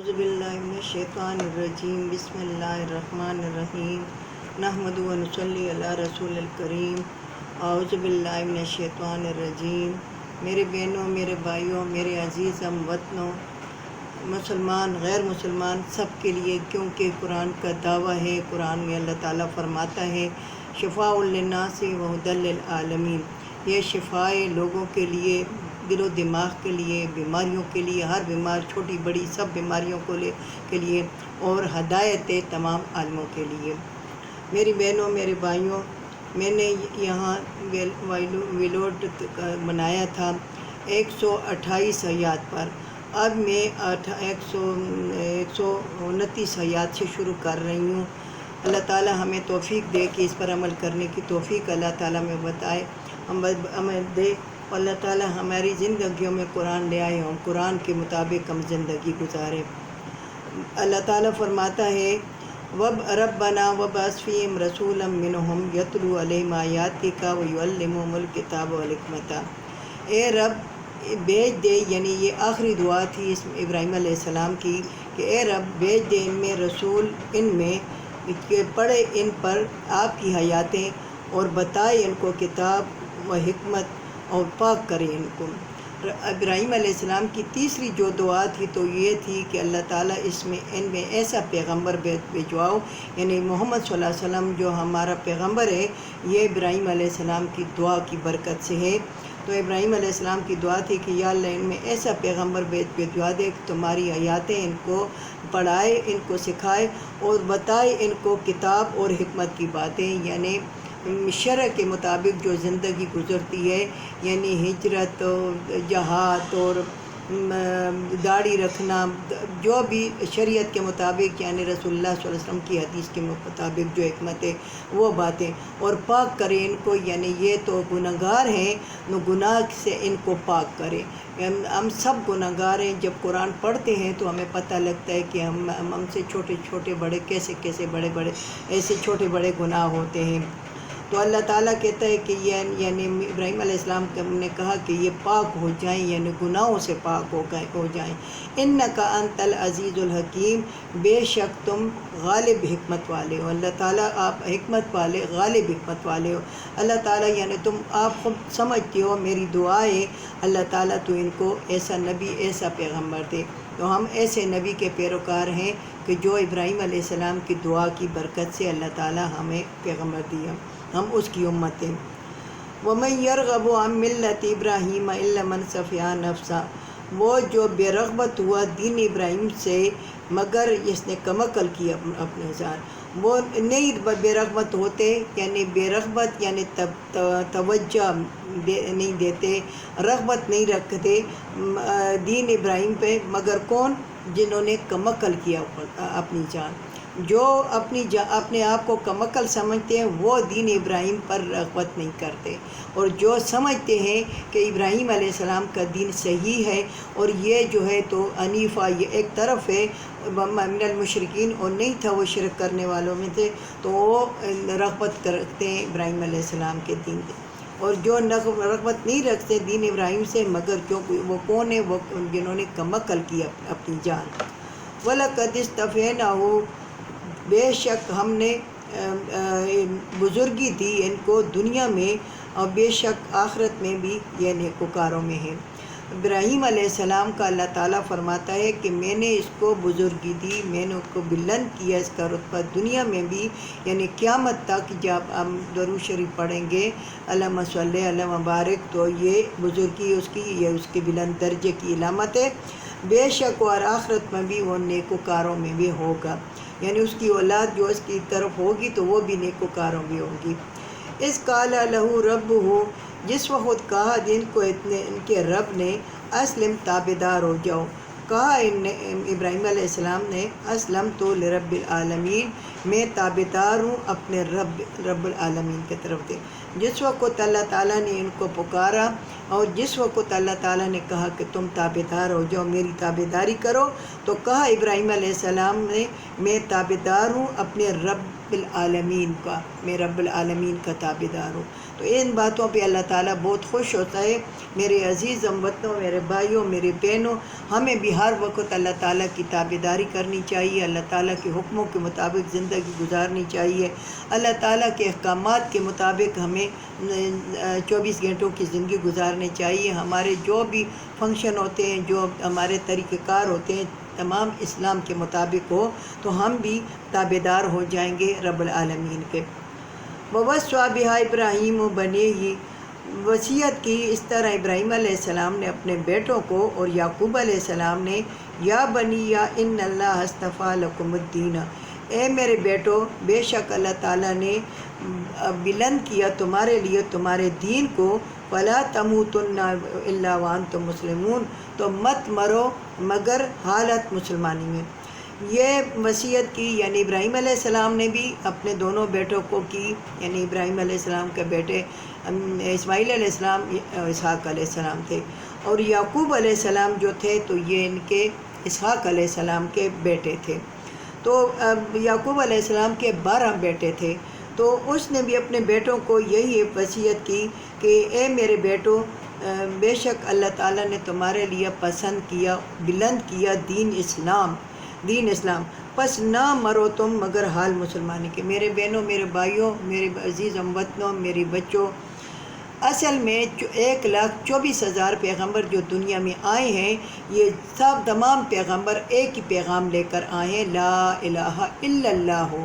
اعوذ باللہ من الشیطان الرجیم بسم اللہ الرحمن الرحیم نحمد و نصلی علی رسول الکریم اعوذ باللہ من الشیطان الرجیم۔ میرے بہنوں، میرے بھائیوں، میرے عزیز ہم وطنوں، مسلمان غیر مسلمان سب کے لیے، کیونکہ قرآن کا دعویٰ ہے، قرآن میں اللہ تعالیٰ فرماتا ہے شفاء للناس و ھدی للعالمین، یہ شفائے لوگوں کے لیے، دل و دماغ کے لیے، بیماریوں کے لیے، ہر بیمار چھوٹی بڑی سب بیماریوں کے لیے، اور ہدایت تمام عالموں کے لیے۔ میری بہنوں، میرے بھائیوں، میں نے یہاں ویلوڈ بنایا تھا 128 آیات پر، اب میں 129 آیات سے شروع کر رہی ہوں۔ اللہ تعالیٰ ہمیں توفیق دے کہ اس پر عمل کرنے کی توفیق اللہ تعالیٰ میں بتائے، ہمیں دے، اور اللہ تعالیٰ ہماری زندگیوں میں قرآن لے آئے، ہم قرآن کے مطابق ہم زندگی گزاریں۔ اللہ تعالیٰ فرماتا ہے ربنا وابعث فیہم رسولا منہم یتلو علیہم آیاتک ویعلمہم الکتاب والحکمۃ، اے رب بھیج دے، یعنی یہ آخری دعا تھی اس ابراہیم علیہ السلام کی کہ اے رب بھیج دے ان میں رسول، ان میں کہ پڑھے ان پر آپ کی حیاتیں اور بتائے ان کو کتاب و حکمت اور پاک کرے ان کو۔ ابراہیم علیہ السلام کی تیسری جو دعا تھی تو یہ تھی کہ اللہ تعالیٰ ان میں ایسا پیغمبر بھیجواؤ، یعنی محمد صلی اللہ علیہ وسلم جو ہمارا پیغمبر ہے، یہ ابراہیم علیہ السلام کی دعا کی برکت سے ہے۔ تو ابراہیم علیہ السلام کی دعا تھی کہ یا اللہ ان میں ایسا پیغمبر بھیجوا دے کہ تمہاری آیاتیں ان کو پڑھائے، ان کو سکھائے اور بتائے ان کو کتاب اور حکمت کی باتیں، یعنی شرع کے مطابق جو زندگی گزرتی ہے، یعنی ہجرت، جہاد اور داڑھی رکھنا، جو بھی شریعت کے مطابق، یعنی رسول اللہ صلی اللہ علیہ وسلم کی حدیث کے مطابق جو حکمت ہے وہ باتیں، اور پاک کرے ان کو، یعنی یہ تو گناہ گار ہیں، گناہ سے ان کو پاک کرے۔ ہم سب گناہ گار ہیں، جب قرآن پڑھتے ہیں تو ہمیں پتہ لگتا ہے کہ ہم سے چھوٹے چھوٹے بڑے کیسے بڑے ایسے چھوٹے بڑے گناہ ہوتے ہیں۔ تو اللہ تعالیٰ کہتا ہے کہ یعنی ابراہیم علیہ السلام نے کہا کہ یہ پاک ہو جائیں، یعنی گناہوں سے پاک ہو جائیں۔ انک انت العزیز الحکیم، بے شک تم غالب حکمت والے ہو۔ اللہ تعالیٰ آپ حکمت والے، غالب حکمت والے ہو۔ اللہ تعالیٰ یعنی آپ خود سمجھتے ہو، میری دعا ہے اللہ تعالیٰ تو ان کو ایسا نبی، ایسا پیغمبر دے۔ تو ہم ایسے نبی کے پیروکار ہیں کہ جو ابراہیم علیہ السلام کی دعا کی برکت سے اللہ تعالیٰ ہمیں پیغمبر دیا، ہم اس کی امت ہیں۔ وَمَن يَرْغَبُ عَن مِّلَّةِ إِبْرَاهِيمَ إِلَّا مَن سَفِهَ نَفْسَهُ، وہ جو بے رغبت ہوا دین ابراہیم سے مگر جس نے کمکل کیا اپنے ذات، وہ نہیں بے رغبت ہوتے، یعنی بے رغبت یعنی توجہ نہیں دیتے، رغبت نہیں رکھتے دین ابراہیم پہ، مگر کون؟ جنہوں نے کمکل کیا اپنی جان، جو اپنے آپ کو کمکل سمجھتے ہیں وہ دین ابراہیم پر رغبت نہیں کرتے، اور جو سمجھتے ہیں کہ ابراہیم علیہ السلام کا دین صحیح ہے اور یہ جو ہے تو حنیفہ، یہ ایک طرف ہے، من المشرکین، اور نہیں تھا وہ شرک کرنے والوں میں سے، تو وہ رغبت کرتے ہیں ابراہیم علیہ السلام کے دین سے۔ اور جو رغبت نہیں رکھتے دین ابراہیم سے مگر وہ کون ہے؟ وہ جنہوں نے کمکل کیا اپنی جان۔ وَلَقَدِ اصْطَفَيْنَاهُ، بے شک ہم نے بزرگی دی ان کو دنیا میں، اور بے شک آخرت میں بھی یہ نیکوکاروں میں ہے۔ ابراہیم علیہ السلام کا اللہ تعالیٰ فرماتا ہے کہ میں نے اس کو بزرگی دی، میں نے اس کو بلند کیا، اس کا رتبہ دنیا میں بھی، یعنی قیامت تک جب ہم درود شریف پڑھیں گے اللہم صلی علی مبارک، تو یہ بزرگی اس کی، یہ اس کے بلند درجے کی علامت ہے۔ بے شک اور آخرت میں بھی وہ نیکوکاروں میں بھی ہوگا، یعنی اس کی اولاد جو اس کی طرف ہوگی تو وہ بھی نیکوکاروں میں ہوگی۔ اس قال لہ ربہ، جس وقت کہا ان کو ان کے رب نے اسلم، تابعدار ہو جاؤ، کہا ابراہیم علیہ السلام نے اسلم تو لرب العالمین، میں تابعدار ہوں اپنے رب العالمین کی طرف سے۔ جس وقت اللہ تعالیٰ نے ان کو پکارا اور جس وقت اللہ تعالیٰ نے کہا کہ تم تابعدار ہو جاؤ، میری تابعداری کرو، تو کہا ابراہیم علیہ السلام نے میں تابعدار ہوں اپنے رب رب العالمین کا، میں رب العالمین کا تابعدار ہوں۔ تو ان باتوں پہ اللہ تعالیٰ بہت خوش ہوتا ہے۔ میرے عزیز ہم وطنوں، میرے بھائیوں، میری بہنوں، ہمیں بھی ہر وقت اللہ تعالیٰ کی تابعداری کرنی چاہیے، اللہ تعالیٰ کے حکموں کے مطابق زندگی گزارنی چاہیے، اللہ تعالیٰ کے احکامات کے مطابق ہمیں 24 گھنٹوں کی زندگی گزارنی چاہیے۔ ہمارے جو بھی فنکشن ہوتے ہیں، جو ہمارے طریقہ کار ہوتے ہیں، تمام اسلام کے مطابق ہو تو ہم بھی تابعدار ہو جائیں گے رب العالمین کے۔ وَوَصَّىٰ بِهَا ابراہیم بَنِیهِ، وصیت کی اس طرح ابراہیم علیہ السلام نے اپنے بیٹوں کو، اور یعقوب علیہ السلام نے، یا بنی یا ان اللہ اصطفیٰ لکم الدین، اے میرے بیٹو، بے شک اللہ تعالیٰ نے بلند کیا تمہارے لیے تمہارے دین کو، فلا تموتن الا وانتم مسلمون، تو مت مرو مگر حالت مسلمانی میں۔ یہ وصیت کی یعنی ابراہیم علیہ السلام نے بھی اپنے دونوں بیٹوں کو کی، یعنی ابراہیم علیہ السلام کے بیٹے اسماعیل علیہ السلام، اسحاق علیہ السلام تھے، اور یعقوب علیہ السلام جو تھے تو یہ ان کے اسحاق علیہ السلام کے بیٹے تھے۔ تو یعقوب علیہ السلام کے 12 بیٹے تھے، تو اس نے بھی اپنے بیٹوں کو یہی وصیت کی کہ اے میرے بیٹو، بے شک اللہ تعالیٰ نے تمہارے لیے پسند کیا، بلند کیا دین اسلام، پس نہ مرو تم مگر حال مسلمانی کے۔ میرے بہنوں، میرے بھائیوں، میرے عزیز ہم وطنوں، میری بچوں، اصل میں 1,24,000 پیغمبر جو دنیا میں آئے ہیں، یہ سب تمام پیغمبر ایک ہی پیغام لے کر آئے ہیں، لا الہ الا اللہ،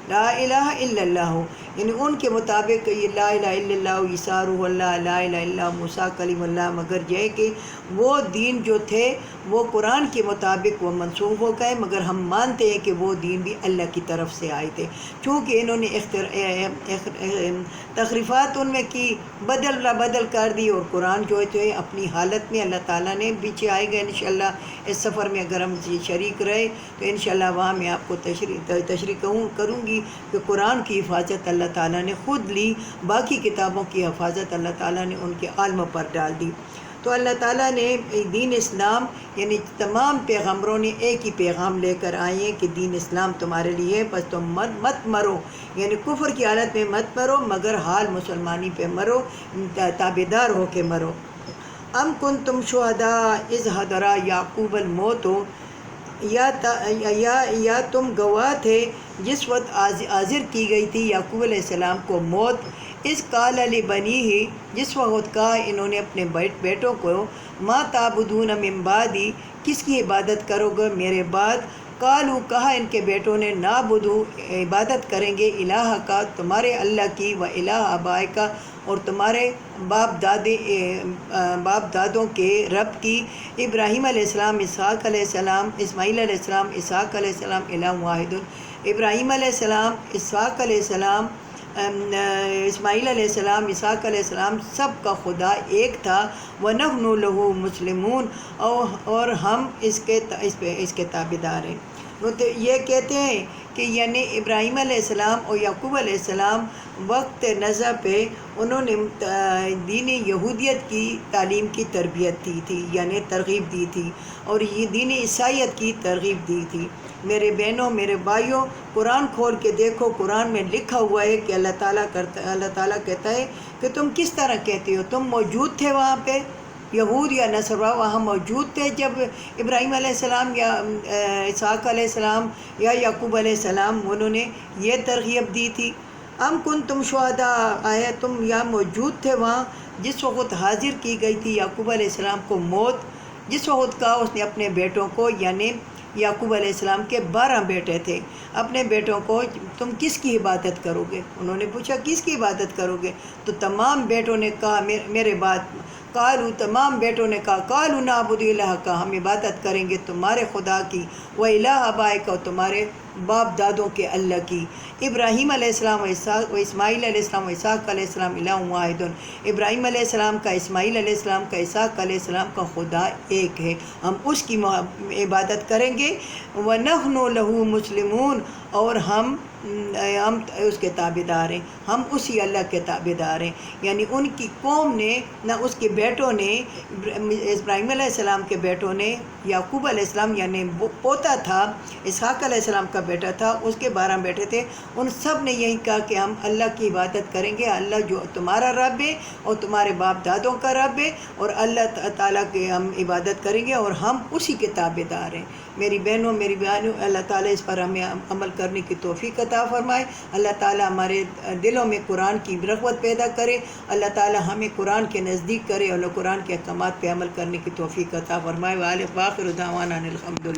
لا الہ الا اللہ، یعنی ان کے مطابق یہ لا الہ الا اللہ عیسیٰ روح اللہ، لا الہ الا اللہ موسیٰ کلیم اللہ، مگر یہ ہے کہ وہ دین جو تھے وہ قرآن کے مطابق وہ منسوخ ہو گئے، مگر ہم مانتے ہیں کہ وہ دین بھی اللہ کی طرف سے آئے تھے، چونکہ انہوں نے تخریفات ان میں کی، بدل کر دی، اور قرآن جو ہے اپنی حالت میں اللہ تعالیٰ نے پیچھے آئے گئے۔ انشاءاللہ اس سفر میں اگر ہم شریک رہے تو انشاءاللہ وہاں میں آپ کو تشریح کروں گی کہ قرآن کی حفاظت اللہ تعالیٰ نے خود لی، باقی کتابوں کی حفاظت اللہ تعالیٰ نے ان کے عالموں پر ڈال دی۔ تو اللہ تعالیٰ نے دین اسلام یعنی تمام پیغمبروں نے ایک ہی پیغام لے کر آئے ہیں کہ دین اسلام تمہارے لیے، بس تم مت مرو، یعنی کفر کی حالت میں مت مرو مگر حال مسلمانی پہ مرو، تابعدار ہو کے مرو۔ ام کنتم شہداء اذ حضر یعقوب الموت، یا تم گواہ تھے جس وقت حاضر کی گئی تھی یعقوب علیہ السلام کو موت، اس قال لبنیہ، جس وقت کہا انہوں نے اپنے بیٹوں کو، ما تعبدون من بعدی، کس کی عبادت کرو گے میرے بعد، قالوا، کہا ان کے بیٹوں نے، نعبدو، عبادت کریں گے، الہ کا، تمہارے اللہ کی، و الہ آبائے کا، اور تمہارے باپ دادوں کے رب کی، ابراہیم علیہ السلام، اسحاق علیہ السلام، اسماعیل علیہ السلام، اسحاق علیہ السلام، الہ واحد، ابراہیم علیہ السلام، اسحاق علیہ السلام، اسماعیل علیہ السلام، اسحاق علیہ السلام، سب کا خدا ایک تھا، وَنَحْنُ لَهُ مُسْلِمُونَ، اور ہم اس کے تابعدار ہیں۔ تو یہ کہتے ہیں کہ یعنی ابراہیم علیہ السلام اور یعقوب علیہ السلام وقت نزع پہ انہوں نے دین یہودیت کی تعلیم کی تربیت دی تھی، یعنی ترغیب دی تھی، اور یہ دین عیسائیت کی ترغیب دی تھی۔ میرے بہنوں، میرے بھائیوں، قرآن کھول کے دیکھو، قرآن میں لکھا ہوا ہے کہ اللہ تعالیٰ کہتا ہے کہ تم کس طرح کہتے ہو، تم موجود تھے وہاں پہ، یہود یا نصارہ وہاں موجود تھے جب ابراہیم علیہ السلام یا اسحاق علیہ السلام یا یعقوب علیہ السلام انہوں نے یہ ترغیب دی تھی۔ ام کنتم شہداء، آیا تم یا موجود تھے وہاں جس وقت حاضر کی گئی تھی یعقوب علیہ السلام کو موت، جس وقت کہا اس نے اپنے بیٹوں کو، یعنی یعقوب علیہ السلام کے 12 بیٹے تھے، اپنے بیٹوں کو، تم کس کی عبادت کرو گے؟ انہوں نے پوچھا کس کی عبادت کرو گے؟ تو تمام بیٹوں نے کہا میرے بعد، قالوا، تمام بیٹوں نے کہا، قالوا نعبد الہ کا، ہم عبادت کریں گے تمہارے خدا کی، و الہ آبائے کا، تمہارے باپ دادوں کے اللہ کی، ابراہیم علیہ السلام و اسماعیل علیہ السلام و اسحاق علیہ السلام الہ واحد، ابراہیم علیہ السلام کا، اسماعیل علیہ السلام کا، اسحاق علیہ السلام کا خدا ایک ہے، ہم اس کی عبادت کریں گے، وَنَحْنُ لَهُ مُسْلِمُونَ، اور ہم اس کے تابعدار ہیں، ہم اسی اللہ کے تابعدار ہیں۔ یعنی ان کی قوم نے، نہ اس کے بیٹوں نے، ابراہیم علیہ السلام کے بیٹوں نے، یعقوب علیہ السلام یعنی پوتا تھا، اسحاق علیہ السلام کا بیٹا تھا، اس کے 12 بیٹے تھے، ان سب نے یہی کہا کہ ہم اللہ کی عبادت کریں گے، اللہ جو تمہارا رب ہے اور تمہارے باپ دادوں کا رب ہے، اور اللہ تعالیٰ کی ہم عبادت کریں گے اور ہم اسی کے تابع دار ہیں۔ میری بہنوں، میری بھائیوں، اللہ تعالیٰ اس پر ہمیں عمل کرنے کی توفیق عطا فرمائے۔ اللہ تعالیٰ ہمارے دلوں میں قرآن کی رغبت پیدا کرے، اللہ تعالیٰ ہمیں قرآن کے نزدیک کرے اور قرآن کے احکامات پہ عمل کرنے کی توفیق عطا فرمائے۔ وآخر دعوانا الحمدللہ۔